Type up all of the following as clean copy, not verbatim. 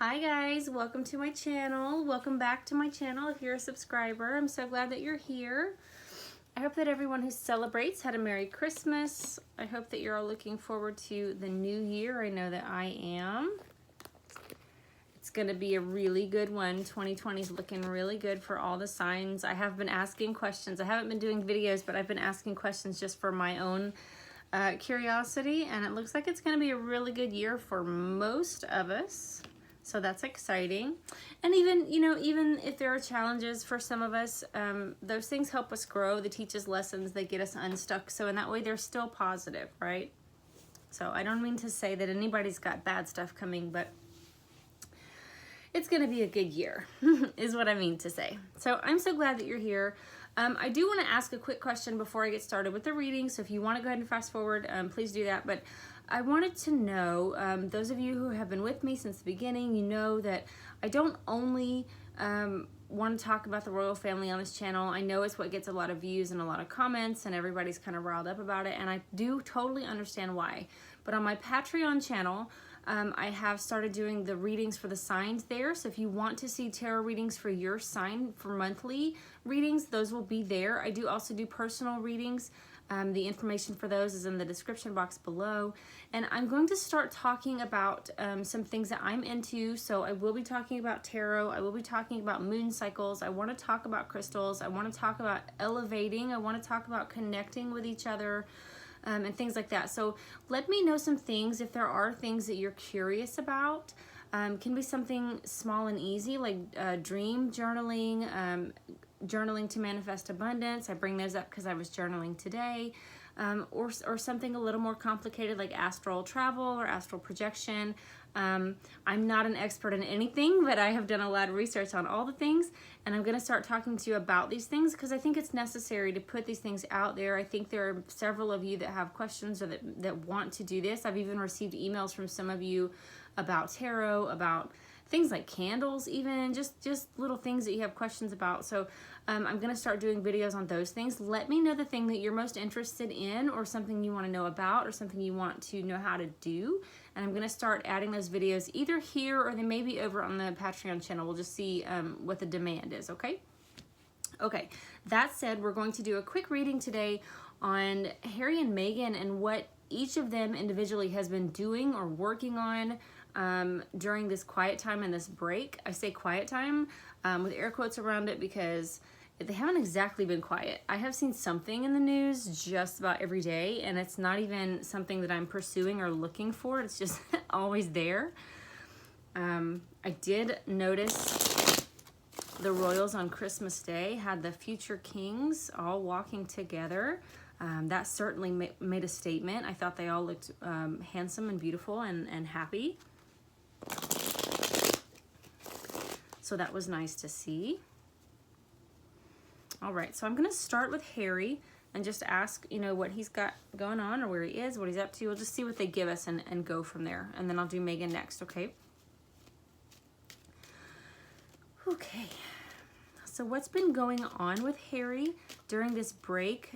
Hi guys, welcome to my channel. Welcome back to my channel if you're a subscriber. I'm so glad that you're here. I hope that everyone who celebrates had a Merry Christmas. I hope that you're all looking forward to the new year. I know that I am. It's going to be a really good one. 2020 is looking really good for all the signs. I have been asking questions. I haven't been doing videos, but I've been asking questions just for my own curiosity, and it looks like it's going to be a really good year for most of us. So that's exciting. And even if there are challenges for some of us, those things help us grow. They teach us lessons. They get us unstuck. So in that way, they're still positive, right? So I don't mean to say that anybody's got bad stuff coming, but it's going to be a good year is what I mean to say. So I'm so glad that you're here. I do want to ask a quick question before I get started with the reading. So if you want to go ahead and fast forward, please do that. But I wanted to know, those of you who have been with me since the beginning, you know that I don't only want to talk about the royal family on this channel. I know it's what gets a lot of views and a lot of comments, and everybody's kind of riled up about it, and I do totally understand why. But on my Patreon channel, I have started doing the readings for the signs there. So if you want to see tarot readings for your sign for monthly readings, those will be there. I do also do personal readings. The information for those is in the description box below. And I'm going to start talking about some things that I'm into. So I will be talking about tarot. I will be talking about moon cycles. I want to talk about crystals. I want to talk about elevating. I want to talk about connecting with each other. And things like that. So let me know some things if there are things that you're curious about. Can be something small and easy like dream journaling, journaling to manifest abundance. I bring those up because I was journaling today. Or something a little more complicated like astral travel or astral projection. I'm not an expert in anything, but I have done a lot of research on all the things, and I'm going to start talking to you about these things because I think it's necessary to put these things out there. I think there are several of you that have questions or that want to do this. I've even received emails from some of you about tarot, about things like candles, even just little things that you have questions about. So I'm going to start doing videos on those things. Let me know the thing that you're most interested in, or something you want to know about, or something you want to know how to do. And I'm going to start adding those videos either here or they may be over on the Patreon channel. We'll just see what the demand is, okay? Okay, that said, we're going to do a quick reading today on Harry and Meghan and what each of them individually has been doing or working on during this quiet time and this break. I say quiet time with air quotes around it because they haven't exactly been quiet. I have seen something in the news just about every day, and it's not even something that I'm pursuing or looking for. It's just always there. I did notice the royals on Christmas Day had the future kings all walking together. That certainly made a statement. I thought they all looked handsome and beautiful and happy. So that was nice to see. All right, so I'm going to start with Harry and just ask, what he's got going on or where he is, what he's up to. We'll just see what they give us and go from there. And then I'll do Meghan next, okay? Okay. So what's been going on with Harry during this break,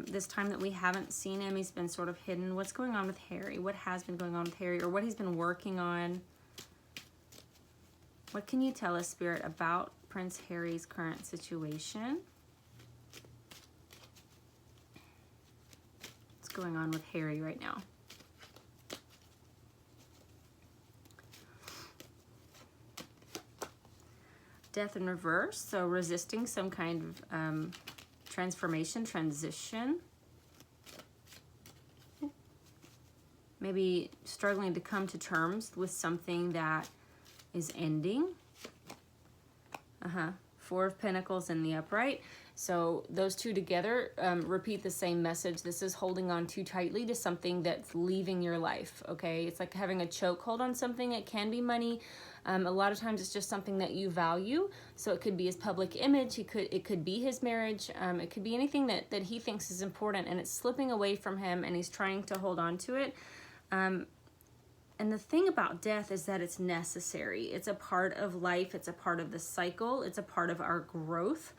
this time that we haven't seen him? He's been sort of hidden. What's going on with Harry? What has been going on with Harry, or what he's been working on? What can you tell us, Spirit, about Prince Harry's current situation? What's going on with Harry right now? Death in reverse, so resisting some kind of transformation, transition. Maybe struggling to come to terms with something that is ending. Four of Pentacles in the upright. So those two together repeat the same message. This is holding on too tightly to something that's leaving your life, okay? It's like having a chokehold on something. It can be money. A lot of times it's just something that you value. So it could be his public image. It could be his marriage. It could be anything that he thinks is important, and it's slipping away from him, and he's trying to hold on to it. And the thing about death is that it's necessary. It's a part of life. It's a part of the cycle. It's a part of our growth.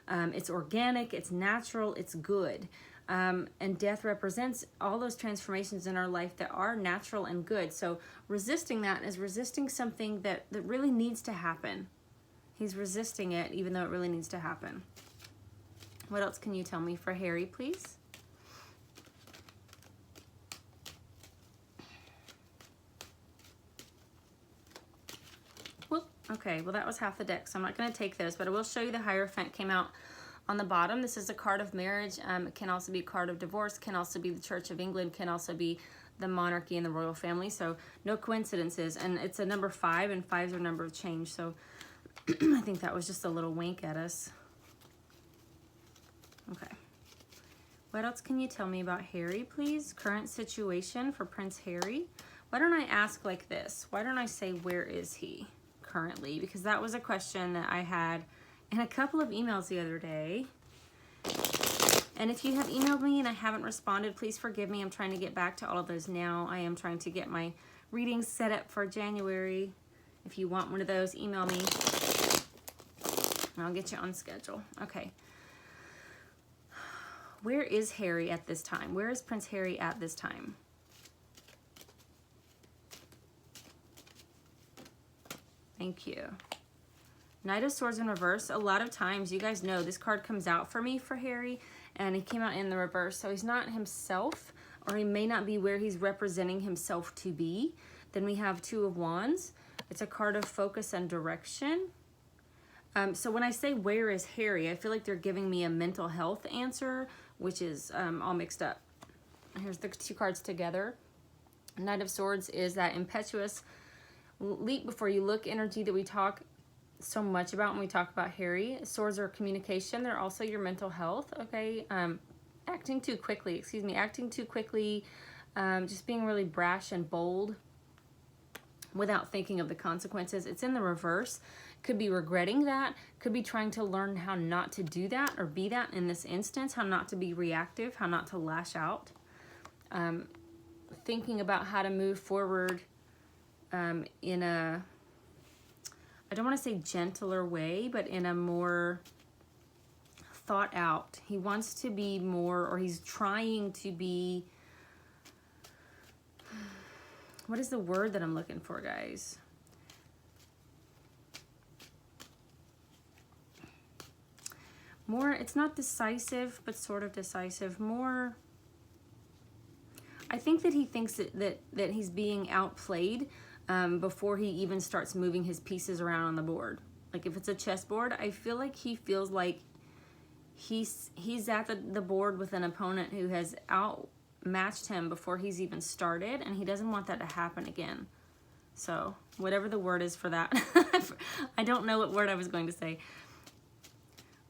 It's organic. It's natural. It's good. And death represents all those transformations in our life that are natural and good. So resisting that is resisting something that really needs to happen. He's resisting it even though it really needs to happen. What else can you tell me for Harry, please? Whoop. Okay, well that was half the deck, so I'm not going to take those, but I will show you the Hierophant came out on the bottom. This is a card of marriage. It can also be a card of divorce, can also be the Church of England, can also be the monarchy and the royal family. So no coincidences. And it's a number 5, and 5s are a number of change. So I think that was just a little wink at us. Okay. What else can you tell me about Harry, please? Current situation for Prince Harry. Why don't I ask like this? Why don't I say, where is he currently? Because that was a question that I had in a couple of emails the other day. And if you have emailed me and I haven't responded, please forgive me. I'm trying to get back to all of those now. I am trying to get my readings set up for January. If you want one of those, email me. I'll get you on schedule. Okay. Where is Harry at this time? Where is Prince Harry at this time? Thank you. Knight of Swords in reverse. A lot of times, you guys know, this card comes out for me for Harry, and he came out in the reverse. So he's not himself, or he may not be where he's representing himself to be. Then we have Two of Wands. It's a card of focus and direction. So when I say, where is Harry, I feel like they're giving me a mental health answer, which is all mixed up. Here's the two cards together. Knight of Swords is that impetuous leap before you look energy that we talk so much about when we talk about Harry. Swords are communication. They're also your mental health. Okay. Acting too quickly, just being really brash and bold without thinking of the consequences. It's in the reverse. Could be regretting that, could be trying to learn how not to do that or be that in this instance, how not to be reactive, how not to lash out. Thinking about how to move forward in a, I don't want to say gentler way, but in a more thought out. He wants to be more, or he's trying to be, what is the word that I'm looking for, guys? More, it's not decisive, but sort of decisive. More, I think that he thinks that he's being outplayed before he even starts moving his pieces around on the board. Like if it's a chessboard, I feel like he feels like he's at the board with an opponent who has outmatched him before he's even started, and he doesn't want that to happen again. So whatever the word is for that, I don't know what word I was going to say.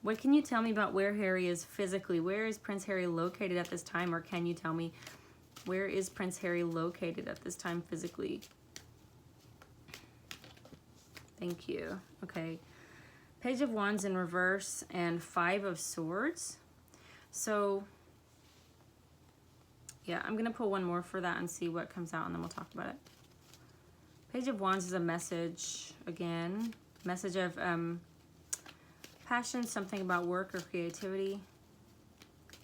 What can you tell me about where Harry is physically? Where is Prince Harry located at this time? Or can you tell me, where is Prince Harry located at this time physically? Thank you. Okay. Page of Wands in reverse and 5 of Swords. So, yeah, I'm going to pull one more for that and see what comes out, and then we'll talk about it. Page of Wands is a message, again. Message of passion, something about work or creativity.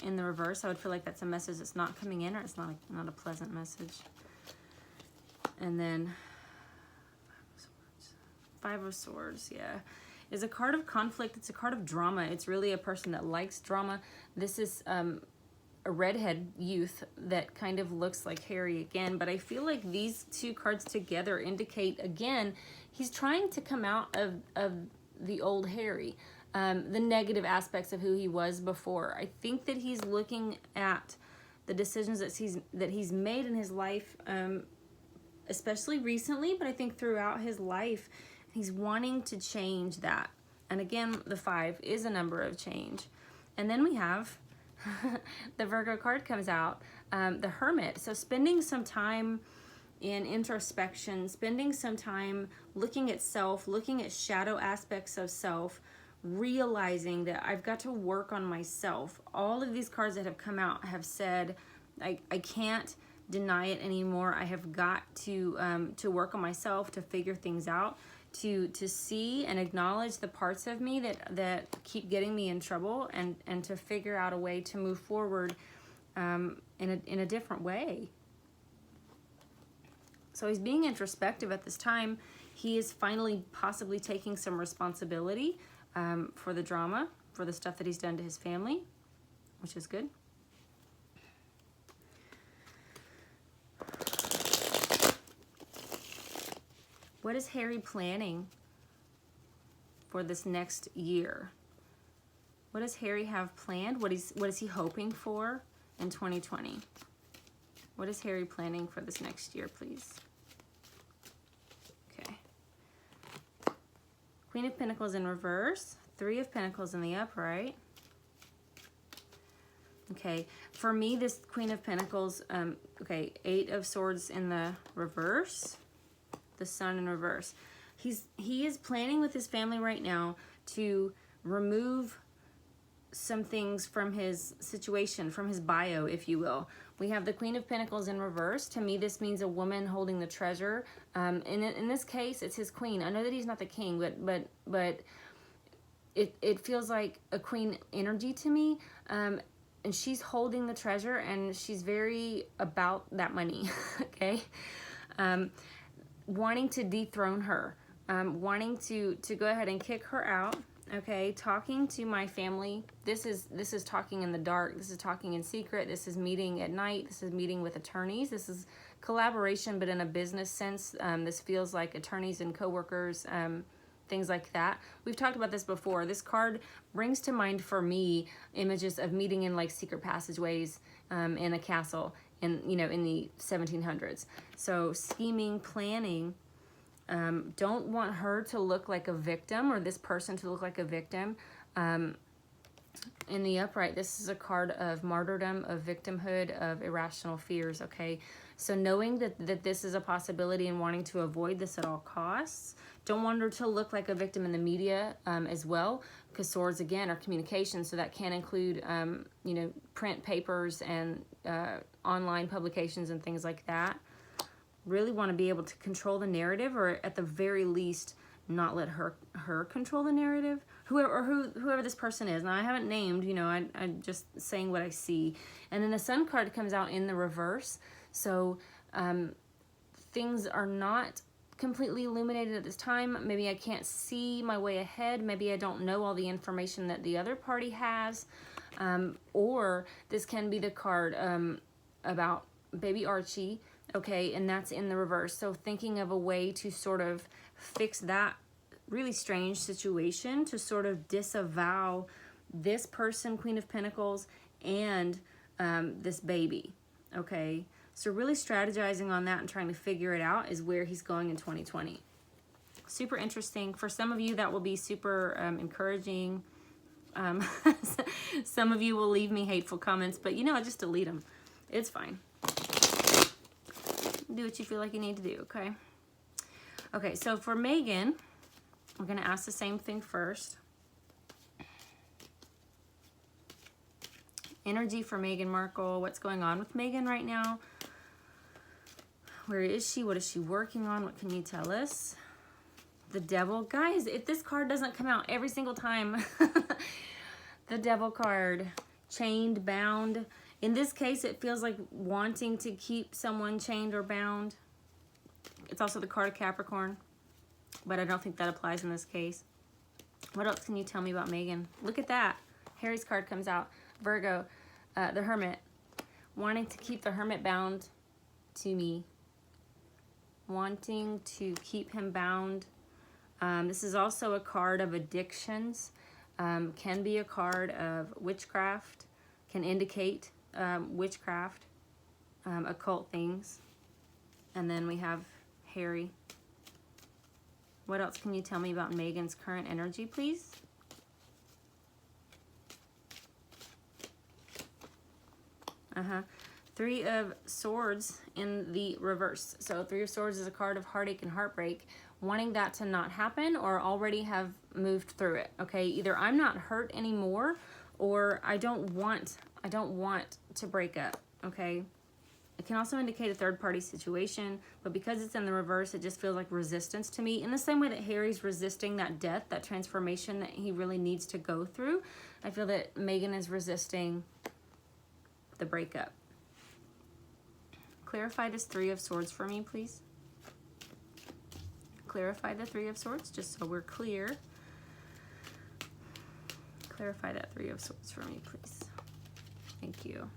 In the reverse, I would feel like that's a message that's not coming in, or it's not a pleasant message. And then 5 of Swords, yeah, is a card of conflict. It's a card of drama. It's really a person that likes drama. This is a redhead youth that kind of looks like Harry again, but I feel like these two cards together indicate, again, he's trying to come out of the old Harry. The negative aspects of who he was before. I think that he's looking at the decisions that he's made in his life, especially recently, but I think throughout his life, he's wanting to change that. And again, the 5 is a number of change. And then we have the Virgo card comes out, the Hermit. So spending some time in introspection, spending some time looking at self, looking at shadow aspects of self, realizing that I've got to work on myself. All of these cards that have come out have said, I can't deny it anymore. I have got to work on myself, to figure things out, to see and acknowledge the parts of me that keep getting me in trouble, and to figure out a way to move forward in a different way. So he's being introspective at this time. He is finally possibly taking some responsibility for the drama, for the stuff that he's done to his family, which is good. What is Harry planning for this next year? What does Harry have planned? What is he hoping for in 2020? What is Harry planning for this next year, please? Okay. Queen of Pentacles in reverse. Three of Pentacles in the upright. Okay. For me, this Queen of Pentacles, okay, Eight of Swords in the reverse. The Sun in reverse. He is planning with his family right now to remove some things from his situation, from his bio, if you will. We have the Queen of Pentacles in reverse. To me, this means a woman holding the treasure. In this case, it's his queen. I know that he's not the king, but it feels like a queen energy to me. And she's holding the treasure, and she's very about that money, okay? Wanting to dethrone her, wanting to go ahead and kick her out. Okay, talking to my family. This is talking in the dark. This is talking in secret. This is meeting at night. This is meeting with attorneys. This is collaboration, but in a business sense. This feels like attorneys and coworkers, things like that. We've talked about this before. This card brings to mind for me images of meeting in like secret passageways in a castle in the 1700s. So scheming, planning. Don't want her to look like a victim, or this person to look like a victim. In the upright, this is a card of martyrdom, of victimhood, of irrational fears, okay? So knowing that this is a possibility and wanting to avoid this at all costs. Don't want her to look like a victim in the media as well, because swords, again, are communication, so that can include, print papers and online publications and things like that. Really want to be able to control the narrative, or at the very least not let her control the narrative, whoever this person is. Now, I haven't named, I'm just saying what I see. And then the Sun card comes out in the reverse, so things are not completely illuminated at this time. Maybe I can't see my way ahead. Maybe I don't know all the information that the other party has, or this can be the card about baby Archie. Okay, and that's in the reverse. So thinking of a way to sort of fix that really strange situation, to sort of disavow this person, Queen of Pentacles, and this baby. Okay, so really strategizing on that and trying to figure it out is where he's going in 2020. Super interesting. For some of you, that will be super encouraging. Some of you will leave me hateful comments, but I just delete them. It's fine. Do what you feel like you need to do, okay? Okay, so for Meghan, we're going to ask the same thing first. Energy for Meghan Markle. What's going on with Meghan right now? Where is she? What is she working on? What can you tell us? The Devil. Guys, if this card doesn't come out every single time, the Devil card. Chained, bound. In this case, it feels like wanting to keep someone chained or bound. It's also the card of Capricorn, but I don't think that applies in this case. What else can you tell me about Meghan? Look at that. Harry's card comes out. Virgo, the Hermit. Wanting to keep the Hermit bound to me. Wanting to keep him bound. This is also a card of addictions. Can be a card of witchcraft. Can indicate witchcraft, occult things. And then we have Harry. What else can you tell me about Meghan's current energy, please? Three of Swords in the reverse. So Three of Swords is a card of heartache and heartbreak, wanting that to not happen or already have moved through it. Okay, either I'm not hurt anymore, or I don't want to break up. Okay, it can also indicate a third-party situation, but because it's in the reverse, it just feels like resistance to me. In the same way that Harry's resisting that death, that transformation that he really needs to go through, I feel that Meghan is resisting the breakup. Clarify this Three of Swords for me, please. Clarify the Three of Swords, just so we're clear. Clarify that Three of Swords for me, please. Thank you.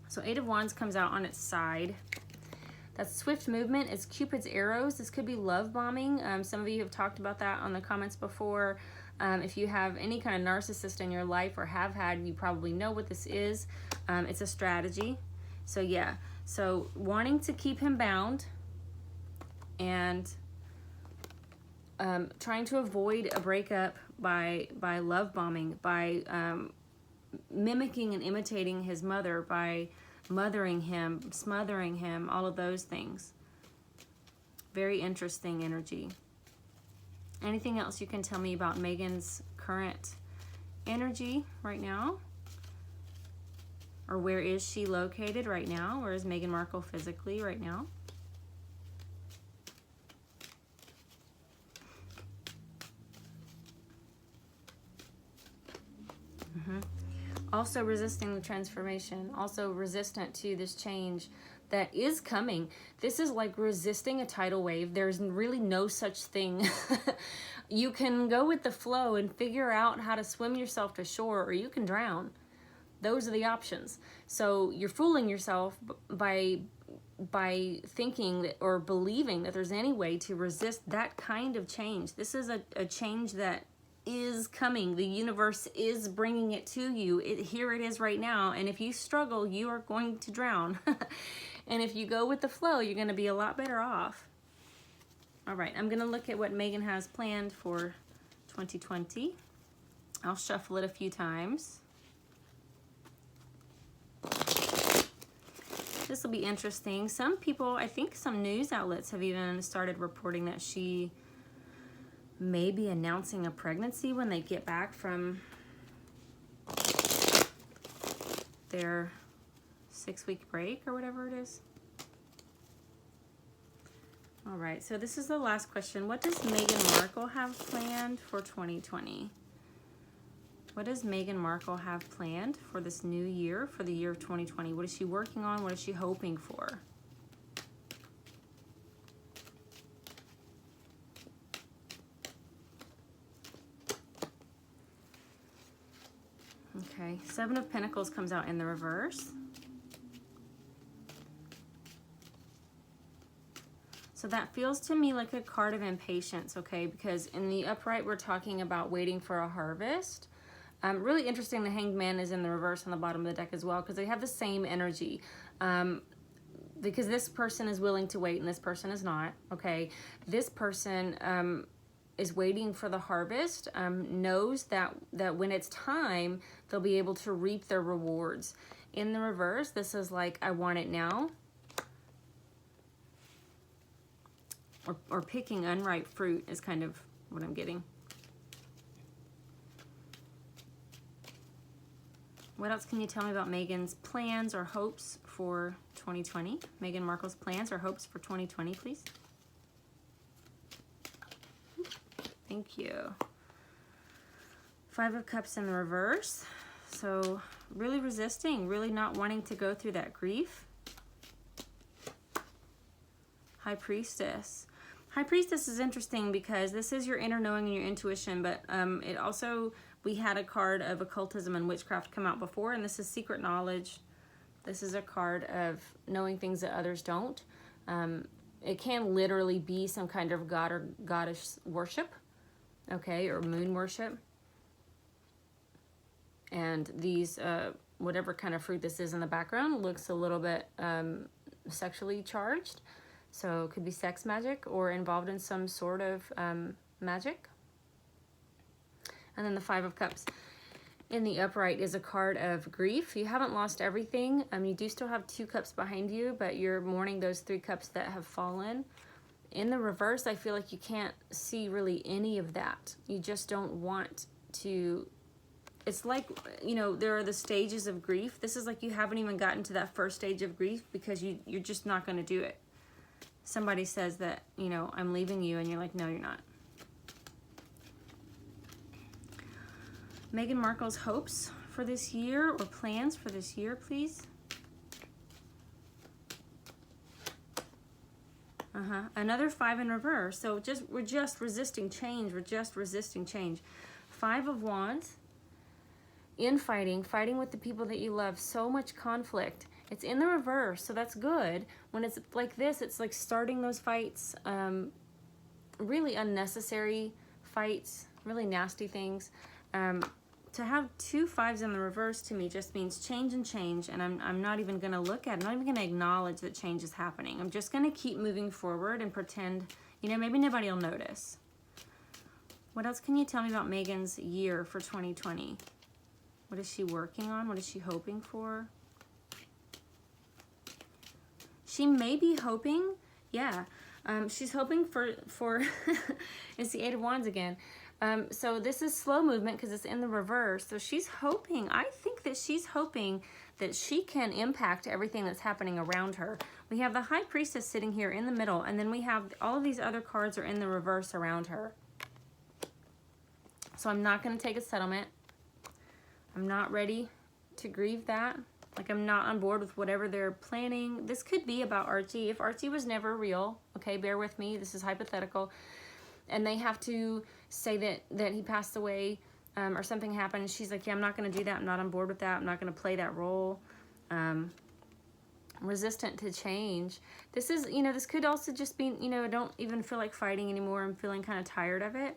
So Eight of Wands comes out on its side. That's swift movement. It's Cupid's arrows. This could be love bombing. Some of you have talked about that on the comments before. If you have any kind of narcissist in your life or have had, you probably know what this is. It's a strategy. So yeah, so wanting to keep him bound and trying to avoid a breakup by love bombing, by mimicking and imitating his mother, by mothering him, smothering him, all of those things. Very interesting energy. Anything else you can tell me about Meghan's current energy right now? Or where is she located right now? Where is Meghan Markle physically right now? Also resisting the transformation, also resistant to this change that is coming. This is like resisting a tidal wave. There's really no such thing. You can go with the flow and figure out how to swim yourself to shore, or you can drown. Those are the options. So you're fooling yourself by thinking that, or believing that there's any way to resist that kind of change. This is a change that is coming. The universe is bringing it to you. Here it is right now. And if you struggle, you are going to drown. And if you go with the flow, you're going to be a lot better off. All right, I'm going to look at what Meghan has planned for 2020. I'll shuffle it a few times. This will be interesting. Some people, I think some news outlets have even started reporting that she may be announcing a pregnancy when they get back from their 6-week break or whatever it is. All right, so this is the last question. What does Meghan Markle have planned for 2020? What does Meghan Markle have planned for this new year, for the year of 2020? What is she working on? What is she hoping for? Okay, Seven of Pentacles comes out in the reverse. So that feels to me like a card of impatience, okay? Because in the upright, we're talking about waiting for a harvest. Really interesting, the Hanged Man is in the reverse on the bottom of the deck as well, because they have the same energy. Because this person is willing to wait and this person is not, okay? This person is waiting for the harvest, knows that when it's time, they'll be able to reap their rewards. In the reverse, this is like, I want it now. Or picking unripe fruit is kind of what I'm getting. What else can you tell me about Meghan's plans or hopes for 2020? Meghan Markle's plans or hopes for 2020, please. Thank you. Five of Cups in the reverse. So really resisting, really not wanting to go through that grief. High Priestess. High Priestess is interesting because this is your inner knowing and your intuition, but it also, we had a card of occultism and witchcraft come out before, and this is secret knowledge. This is a card of knowing things that others don't. It can literally be some kind of god or goddess worship, okay, or moon worship. And these, whatever kind of fruit this is in the background, looks a little bit sexually charged. So it could be sex magic or involved in some sort of magic. And then the Five of Cups in the upright is a card of grief. You haven't lost everything. You do still have 2 cups behind you, but you're mourning those 3 cups that have fallen. In the reverse, I feel like you can't see really any of that. You just don't want to. It's like, you know, there are the stages of grief. This is like you haven't even gotten to that first stage of grief because you're just not going to do it. Somebody says that, you know, I'm leaving you, and you're like, no, you're not. Meghan Markle's hopes for this year or plans for this year, please? Another 5 in reverse. So we're just resisting change. We're just resisting change. 5 of Wands. Infighting, fighting with the people that you love. So much conflict. It's in the reverse, so that's good. When it's like this, it's like starting those fights. Really unnecessary fights. Really nasty things. To have 2 5s in the reverse to me just means change and change, and I'm not even going to look at it. I'm not even going to acknowledge that change is happening. I'm just going to keep moving forward and pretend, you know, maybe nobody will notice. What else can you tell me about Meghan's year for 2020? What is she working on? What is she hoping for? She may be hoping, yeah, she's hoping for it's the 8 of Wands again. So this is slow movement because it's in the reverse. So she's hoping, I think that she's hoping that she can impact everything that's happening around her. We have the High Priestess sitting here in the middle, and then we have all of these other cards are in the reverse around her. So I'm not going to take a settlement. I'm not ready to grieve that. Like, I'm not on board with whatever they're planning. This could be about Archie. If Archie was never real, okay, bear with me. This is hypothetical. And they have to say that he passed away or something happened. She's like, yeah, I'm not going to do that. I'm not on board with that. I'm not going to play that role. Resistant to change. This is, you know, this could also just be, you know, I don't even feel like fighting anymore. I'm feeling kind of tired of it.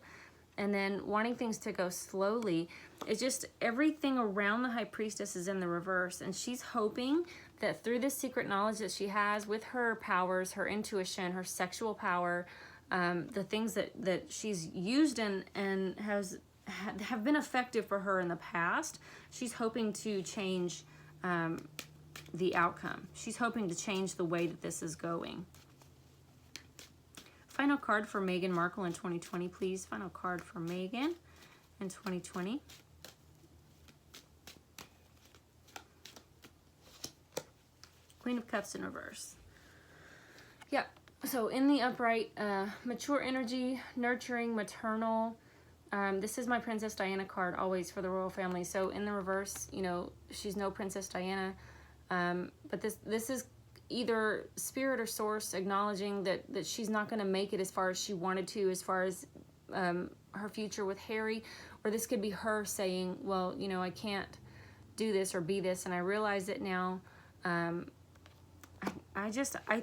And then wanting things to go slowly. It's just everything around the High Priestess is in the reverse. And she's hoping that through this secret knowledge that she has with her powers, her intuition, her sexual power, the things that she's used and have been effective for her in the past, she's hoping to change the outcome. She's hoping to change the way that this is going. Final card for Meghan Markle in 2020, please. Final card for Meghan in 2020. Queen of Cups in reverse. Yep. So in the upright, mature energy, nurturing, maternal. This is my Princess Diana card always for the royal family. So in the reverse, you know, she's no Princess Diana. But this is either spirit or source acknowledging that she's not going to make it as far as she wanted to, as far as her future with Harry. Or this could be her saying, well, you know, I can't do this or be this, and I realize it now. I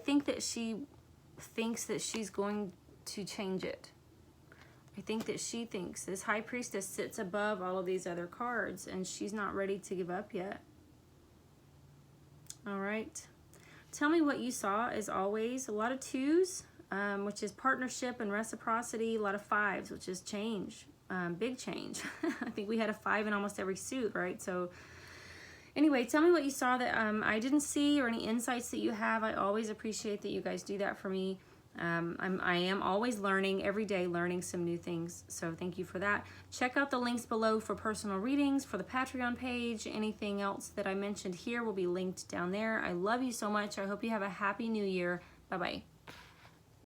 think that she thinks that she's going to change it. I think that she thinks this High Priestess sits above all of these other cards, and she's not ready to give up yet. All right. Tell me what you saw, as always. A lot of 2s, which is partnership and reciprocity. A lot of 5s, which is change. Big change. I think we had a 5 in almost every suit, right? So anyway, tell me what you saw that I didn't see, or any insights that you have. I always appreciate that you guys do that for me. I am always learning, every day learning some new things. So thank you for that. Check out the links below for personal readings, for the Patreon page. Anything else that I mentioned here will be linked down there. I love you so much. I hope you have a happy new year. Bye-bye.